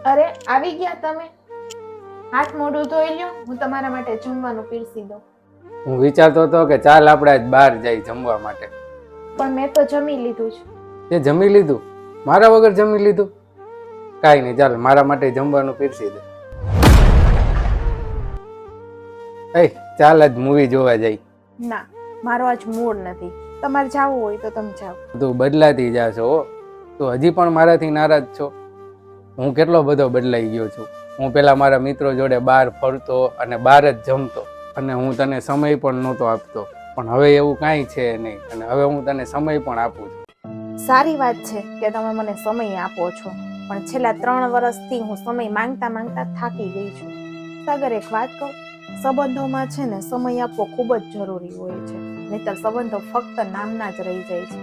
અરે આવી ગયા તમે. હાથ મોઢું ધોઈ લ્યો, હું તમારા માટે જમવાનું પીરસી દઉં. હું વિચારતો હતો કે ચાલ આપણે આજ બહાર જઈ જમવા માટે. પણ મેં તો જમી લીધું છે. તે જમી લીધું? મારા વગર જમી લીધું? કાંઈ નહીં, ચાલ મારા માટે જમવાનું પીરસી દે. એ ચાલ આજ મૂવી જોવા જઈ. ના, મારો આજ મૂડ નથી. તમારે જાવું હોય તો તમે જાઓ. તું બદલાતી જાશો હો. તું હજી પણ મારાથી નારાજ છો? હું કેટલો બધો બદલાઈ ગયો છું. હું પેલા મારા મિત્રો જોડે બહાર ફરતો અને બહાર જ જમતો અને હું તને સમય પણ નહોતો આપતો, પણ હવે એવું કાંઈ છે નહીં અને હવે હું તને સમય પણ આપું છું. સારી વાત છે કે તમે મને સમય આપો છો, પણ છેલ્લા 3 વર્ષથી હું સમય માંગતા માંગતા થાકી ગઈ છું. સાગર, એક વાત કહું, સંબંધોમાં છે ને સમય આપવો ખૂબ જ જરૂરી હોય છે, નહીંતર સંબંધો ફક્ત નામના જ રહી જાય છે.